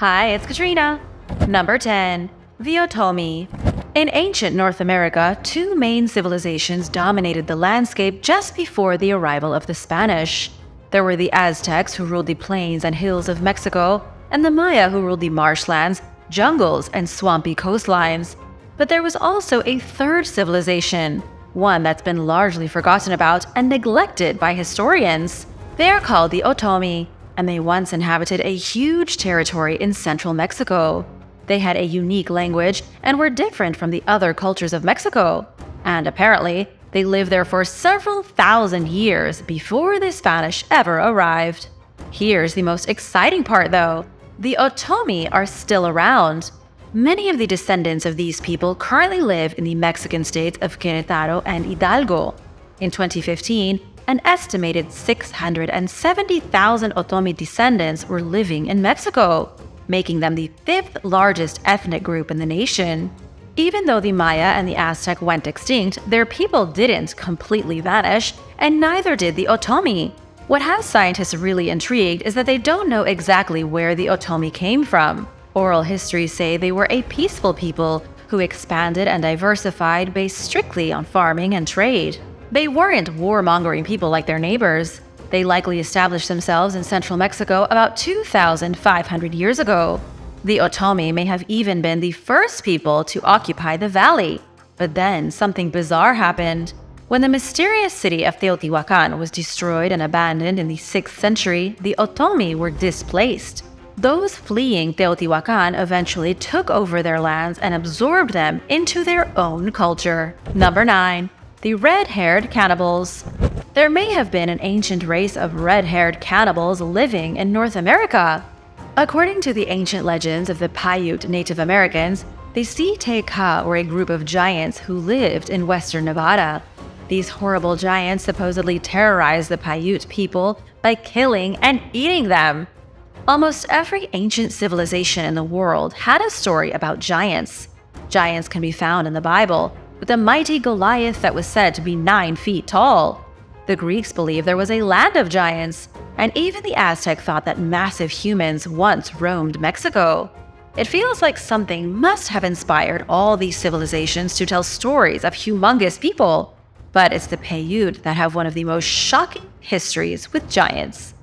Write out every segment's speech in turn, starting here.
Hi, it's Katrina. Number 10. The Otomi. In ancient North America, two main civilizations dominated the landscape just before the arrival of the Spanish. There were the Aztecs, who ruled the plains and hills of Mexico, and the Maya, who ruled the marshlands, jungles, and swampy coastlines. But there was also a third civilization, one that's been largely forgotten about and neglected by historians. They are called the Otomi, and they once inhabited a huge territory in central Mexico. They had a unique language and were different from the other cultures of Mexico. And apparently, they lived there for several thousand years before the Spanish ever arrived. Here's the most exciting part though. The Otomi are still around. Many of the descendants of these people currently live in the Mexican states of Querétaro and Hidalgo. In 2015, an estimated 670,000 Otomi descendants were living in Mexico, making them the fifth largest ethnic group in the nation. Even though the Maya and the Aztec went extinct, their people didn't completely vanish, and neither did the Otomi. What has scientists really intrigued is that they don't know exactly where the Otomi came from. Oral histories say they were a peaceful people who expanded and diversified based strictly on farming and trade. They weren't warmongering people like their neighbors. They likely established themselves in central Mexico about 2,500 years ago. The Otomi may have even been the first people to occupy the valley. But then something bizarre happened. When the mysterious city of Teotihuacan was destroyed and abandoned in the 6th century, the Otomi were displaced. Those fleeing Teotihuacan eventually took over their lands and absorbed them into their own culture. Number 9. The Redhaired Cannibals. There may have been an ancient race of red-haired cannibals living in North America. According to the ancient legends of the Paiute Native Americans, the Siteka were a group of giants who lived in western Nevada. These horrible giants supposedly terrorized the Paiute people by killing and eating them. Almost every ancient civilization in the world had a story about giants. Giants can be found in the Bible, with a mighty Goliath that was said to be 9 feet tall. The Greeks believed there was a land of giants, and even the Aztec thought that massive humans once roamed Mexico. It feels like something must have inspired all these civilizations to tell stories of humongous people. But it's the Paiute that have one of the most shocking histories with giants.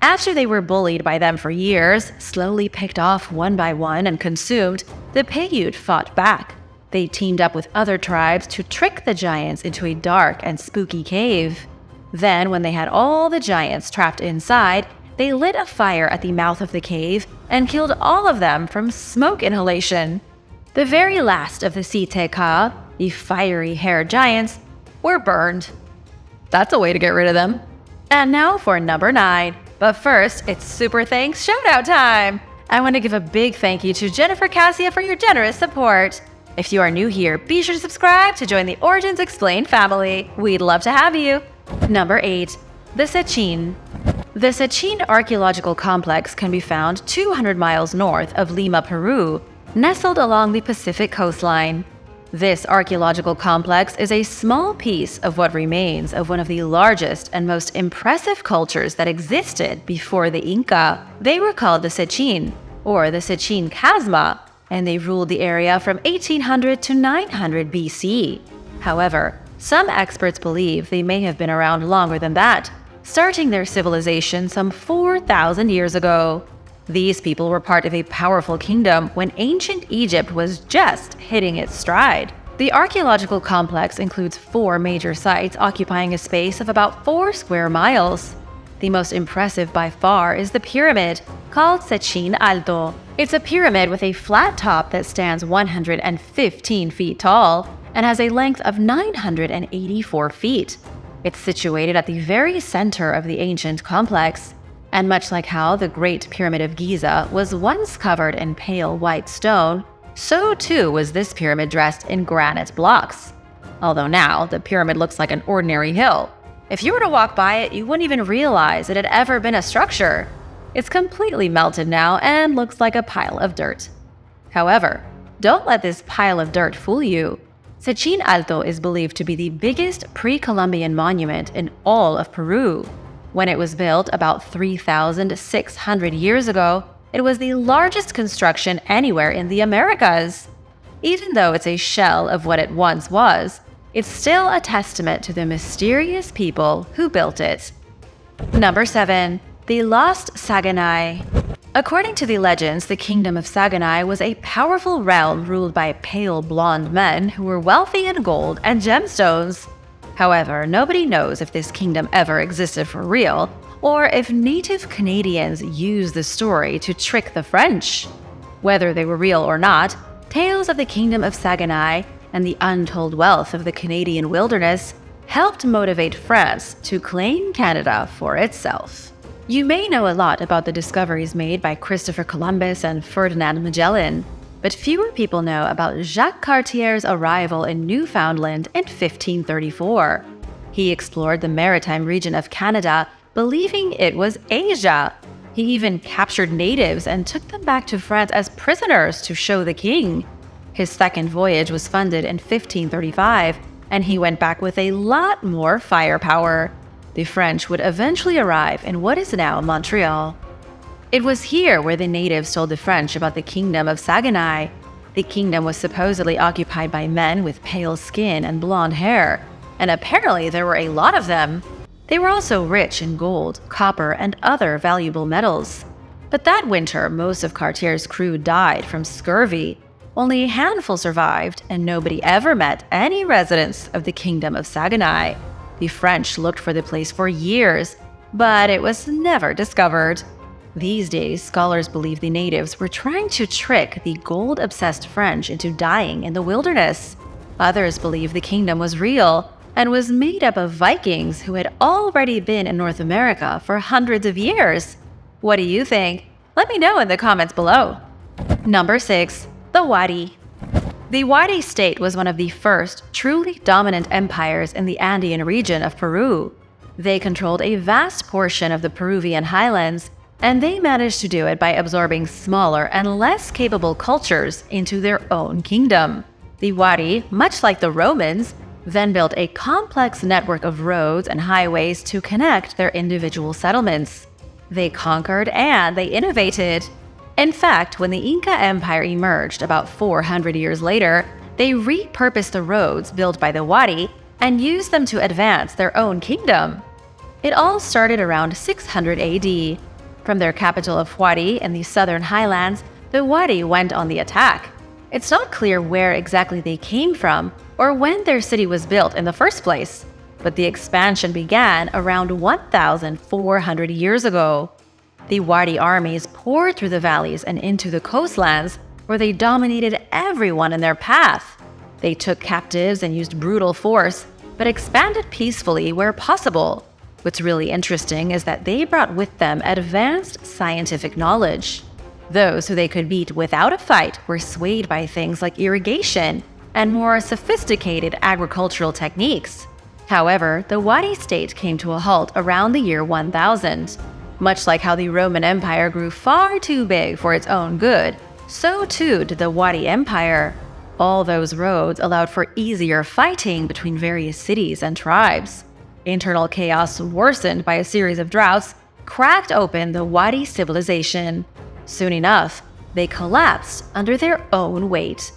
After they were bullied by them for years, slowly picked off one by one and consumed, the Paiute fought back. They teamed up with other tribes to trick the giants into a dark and spooky cave. Then, when they had all the giants trapped inside, they lit a fire at the mouth of the cave and killed all of them from smoke inhalation. The very last of the Siteka, the fiery-haired giants, were burned. That's a way to get rid of them. And now for number 9. But first, it's Super Thanks Shoutout time! I want to give a big thank you to Jennifer Cassia for your generous support. If you are new here, be sure to subscribe to join the Origins Explained family. We'd love to have you. Number 8. The Sechin. The Sechin archaeological complex can be found 200 miles north of Lima, Peru, nestled along the Pacific coastline. This archaeological complex is a small piece of what remains of one of the largest and most impressive cultures that existed before the Inca. They were called the Sechin, or the Sechin Chasma, and they ruled the area from 1800 to 900 BC. However, some experts believe they may have been around longer than that, starting their civilization some 4,000 years ago. These people were part of a powerful kingdom when ancient Egypt was just hitting its stride. The archaeological complex includes 4 major sites occupying a space of about 4 square miles. The most impressive by far is the pyramid, called Sechin Alto. It's a pyramid with a flat top that stands 115 feet tall and has a length of 984 feet. It's situated at the very center of the ancient complex. And much like how the Great Pyramid of Giza was once covered in pale white stone, so too was this pyramid dressed in granite blocks. Although now, the pyramid looks like an ordinary hill. If you were to walk by it, you wouldn't even realize it had ever been a structure. It's completely melted now and looks like a pile of dirt. However, don't let this pile of dirt fool you. Sechin Alto is believed to be the biggest pre-Columbian monument in all of Peru. When it was built about 3,600 years ago, it was the largest construction anywhere in the Americas. Even though it's a shell of what it once was, it's still a testament to the mysterious people who built it. Number 7. The Lost Sagini. According to the legends, the kingdom of Sagini was a powerful realm ruled by pale blonde men who were wealthy in gold and gemstones. However, nobody knows if this kingdom ever existed for real, or if native Canadians used the story to trick the French. Whether they were real or not, tales of the kingdom of Sagini and the untold wealth of the Canadian wilderness helped motivate France to claim Canada for itself. You may know a lot about the discoveries made by Christopher Columbus and Ferdinand Magellan, but fewer people know about Jacques Cartier's arrival in Newfoundland in 1534. He explored the maritime region of Canada, believing it was Asia. He even captured natives and took them back to France as prisoners to show the king. His second voyage was funded in 1535, and he went back with a lot more firepower. The French would eventually arrive in what is now Montreal. It was here where the natives told the French about the kingdom of Sagini. The kingdom was supposedly occupied by men with pale skin and blonde hair, and apparently there were a lot of them. They were also rich in gold, copper, and other valuable metals. But that winter, most of Cartier's crew died from scurvy. Only a handful survived, and nobody ever met any residents of the kingdom of Sagini. The French looked for the place for years, but it was never discovered. These days, scholars believe the natives were trying to trick the gold-obsessed French into dying in the wilderness. Others believe the kingdom was real and was made up of Vikings who had already been in North America for hundreds of years. What do you think? Let me know in the comments below. Number 6. The Wadi. The Wadi state was one of the first truly dominant empires in the Andean region of Peru. They controlled a vast portion of the Peruvian highlands, and they managed to do it by absorbing smaller and less capable cultures into their own kingdom. The Wadi, much like the Romans, then built a complex network of roads and highways to connect their individual settlements. They conquered and they innovated. In fact, when the Inca Empire emerged about 400 years later, they repurposed the roads built by the Wadi and used them to advance their own kingdom. It all started around 600 AD. From their capital of Wadi in the southern highlands, the Wadi went on the attack. It's not clear where exactly they came from or when their city was built in the first place, but the expansion began around 1,400 years ago. The Wadi armies poured through the valleys and into the coastlands, where they dominated everyone in their path. They took captives and used brutal force, but expanded peacefully where possible. What's really interesting is that they brought with them advanced scientific knowledge. Those who they could beat without a fight were swayed by things like irrigation and more sophisticated agricultural techniques. However, the Wadi state came to a halt around the year 1000. Much like how the Roman Empire grew far too big for its own good, so too did the Wadi Empire. All those roads allowed for easier fighting between various cities and tribes. Internal chaos worsened by a series of droughts cracked open the Wadi civilization. Soon enough, they collapsed under their own weight.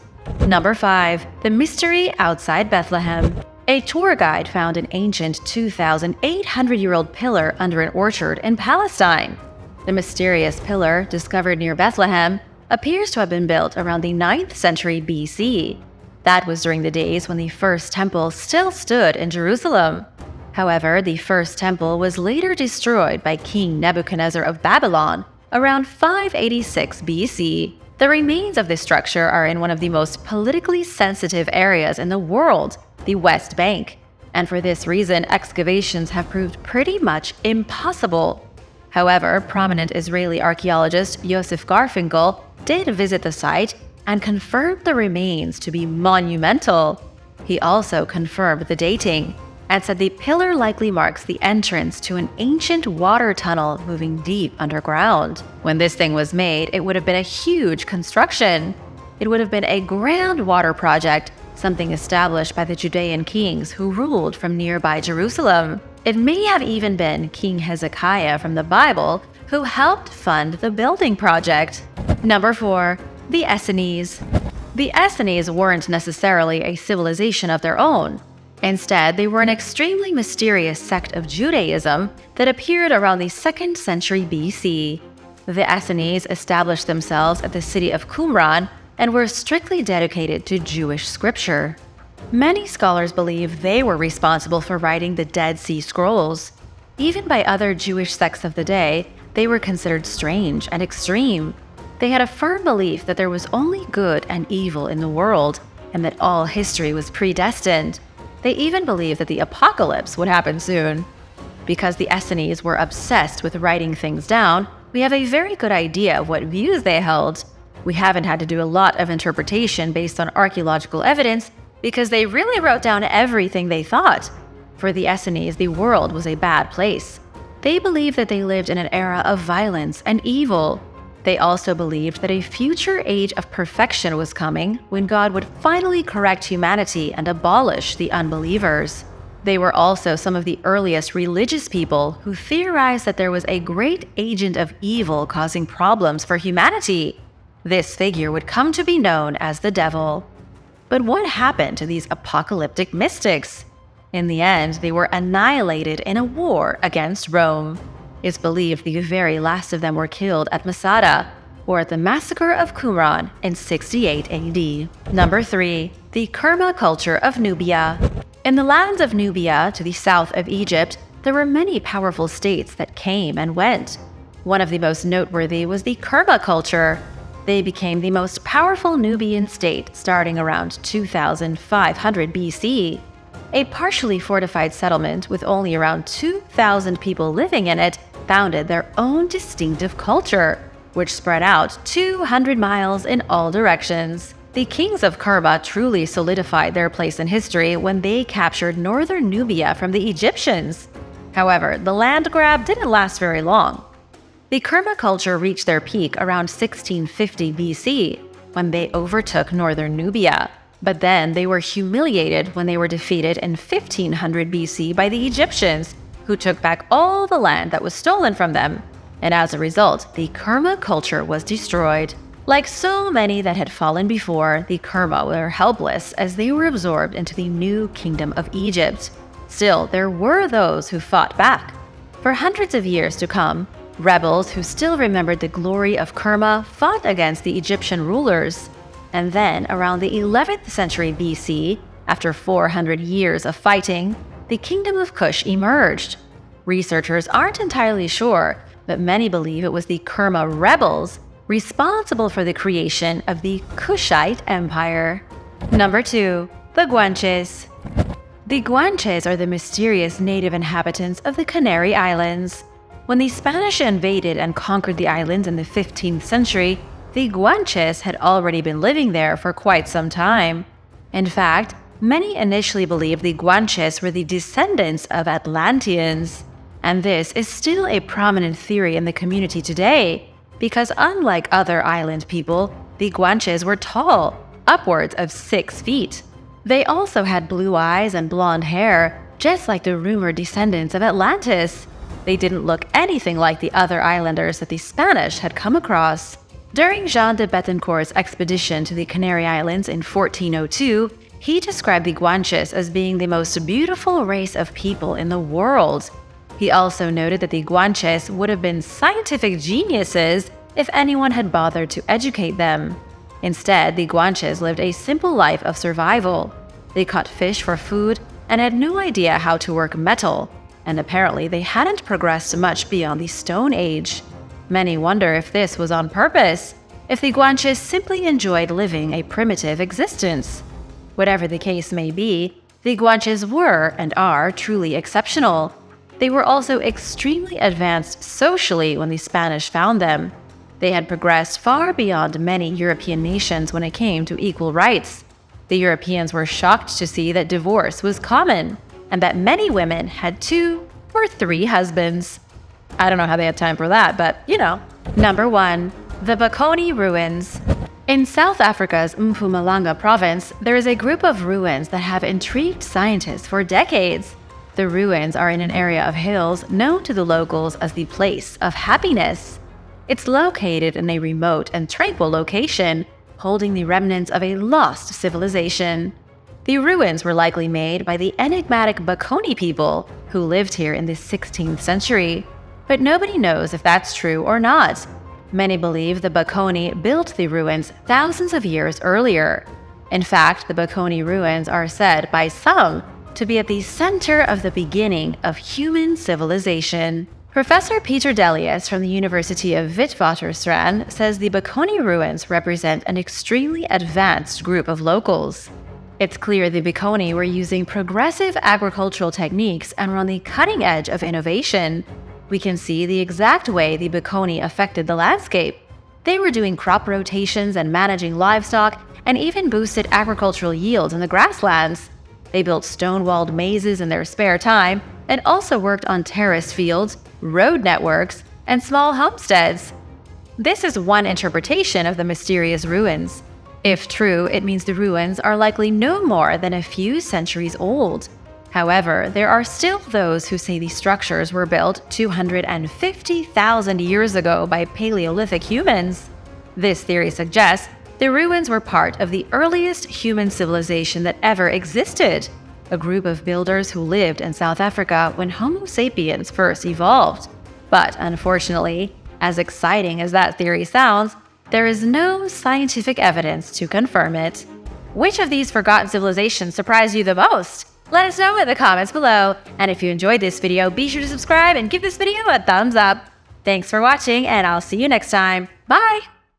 Number 5. The Mystery Outside Bethlehem. A tour guide found an ancient 2,800-year-old pillar under an orchard in Palestine. The mysterious pillar, discovered near Bethlehem, appears to have been built around the 9th century BC. That was during the days when the first temple still stood in Jerusalem. However, the first temple was later destroyed by King Nebuchadnezzar of Babylon around 586 BC. The remains of this structure are in one of the most politically sensitive areas in the world, the West Bank, and for this reason, excavations have proved pretty much impossible. However, prominent Israeli archaeologist Yosef Garfinkel did visit the site and confirmed the remains to be monumental. He also confirmed the dating and said the pillar likely marks the entrance to an ancient water tunnel moving deep underground. When this thing was made, it would have been a huge construction. It would have been a grand water project, something established by the Judean kings who ruled from nearby Jerusalem. It may have even been King Hezekiah from the Bible who helped fund the building project. Number 4. The Essenes. The Essenes weren't necessarily a civilization of their own. Instead, they were an extremely mysterious sect of Judaism that appeared around the 2nd century BC. The Essenes established themselves at the city of Qumran and were strictly dedicated to Jewish scripture. Many scholars believe they were responsible for writing the Dead Sea Scrolls. Even by other Jewish sects of the day, they were considered strange and extreme. They had a firm belief that there was only good and evil in the world, and that all history was predestined. They even believed that the apocalypse would happen soon. Because the Essenes were obsessed with writing things down, we have a very good idea of what views they held. We haven't had to do a lot of interpretation based on archaeological evidence because they really wrote down everything they thought. For the Essenes, the world was a bad place. They believed that they lived in an era of violence and evil. They also believed that a future age of perfection was coming when God would finally correct humanity and abolish the unbelievers. They were also some of the earliest religious people who theorized that there was a great agent of evil causing problems for humanity. This figure would come to be known as the devil. But what happened to these apocalyptic mystics? In the end, they were annihilated in a war against Rome. It's believed the very last of them were killed at Masada, or at the massacre of Qumran in 68 AD. Number 3. The Kerma culture of Nubia. In the lands of Nubia to the south of Egypt, there were many powerful states that came and went. One of the most noteworthy was the Kerma culture. They became the most powerful Nubian state starting around 2500 BC. A partially fortified settlement with only around 2,000 people living in it founded their own distinctive culture, which spread out 200 miles in all directions. The kings of Kerma truly solidified their place in history when they captured northern Nubia from the Egyptians. However, the land grab didn't last very long. The Kerma culture reached their peak around 1650 BC, when they overtook northern Nubia. But then they were humiliated when they were defeated in 1500 BC by the Egyptians, who took back all the land that was stolen from them. And as a result, the Kerma culture was destroyed. Like so many that had fallen before, the Kerma were helpless as they were absorbed into the new kingdom of Egypt. Still, there were those who fought back. For hundreds of years to come, rebels who still remembered the glory of Kerma fought against the Egyptian rulers. And then, around the 11th century BC, after 400 years of fighting, the Kingdom of Kush emerged. Researchers aren't entirely sure, but many believe it was the Kerma rebels responsible for the creation of the Kushite Empire. Number 2. The Guanches. The Guanches are the mysterious native inhabitants of the Canary Islands. When the Spanish invaded and conquered the islands in the 15th century, the Guanches had already been living there for quite some time. In fact, many initially believed the Guanches were the descendants of Atlanteans. And this is still a prominent theory in the community today, because unlike other island people, the Guanches were tall, upwards of 6 feet. They also had blue eyes and blonde hair, just like the rumored descendants of Atlantis. They didn't look anything like the other islanders that the Spanish had come across. During Jean de Bethencourt's expedition to the Canary Islands in 1402, he described the Guanches as being the most beautiful race of people in the world. He also noted that the Guanches would have been scientific geniuses if anyone had bothered to educate them. Instead, the Guanches lived a simple life of survival. They caught fish for food and had no idea how to work metal, and apparently they hadn't progressed much beyond the Stone Age. Many wonder if this was on purpose, if the Guanches simply enjoyed living a primitive existence. Whatever the case may be, the Guanches were and are truly exceptional. They were also extremely advanced socially when the Spanish found them. They had progressed far beyond many European nations when it came to equal rights. The Europeans were shocked to see that divorce was common, and that many women had 2 or 3 husbands. I don't know how they had time for that, but you know. Number 1. The Bocconi Ruins. In South Africa's Mpumalanga province, there is a group of ruins that have intrigued scientists for decades. The ruins are in an area of hills known to the locals as the Place of Happiness. It's located in a remote and tranquil location, holding the remnants of a lost civilization. The ruins were likely made by the enigmatic Bocconi people who lived here in the 16th century. But nobody knows if that's true or not. Many believe the Bocconi built the ruins thousands of years earlier. In fact, the Bocconi Ruins are said by some to be at the center of the beginning of human civilization. Professor Peter Delius from the University of Witwatersrand says the Bocconi Ruins represent an extremely advanced group of locals. It's clear the Bocconi were using progressive agricultural techniques and were on the cutting edge of innovation. We can see the exact way the Bocconi affected the landscape. They were doing crop rotations and managing livestock, and even boosted agricultural yields in the grasslands. They built stone-walled mazes in their spare time, and also worked on terraced fields, road networks, and small homesteads. This is one interpretation of the mysterious ruins. If true, it means the ruins are likely no more than a few centuries old. However, there are still those who say these structures were built 250,000 years ago by Paleolithic humans. This theory suggests the ruins were part of the earliest human civilization that ever existed, a group of builders who lived in South Africa when Homo sapiens first evolved. But unfortunately, as exciting as that theory sounds, there is no scientific evidence to confirm it. Which of these forgotten civilizations surprised you the most? Let us know in the comments below, and if you enjoyed this video, be sure to subscribe and give this video a thumbs up. Thanks for watching, and I'll see you next time. Bye!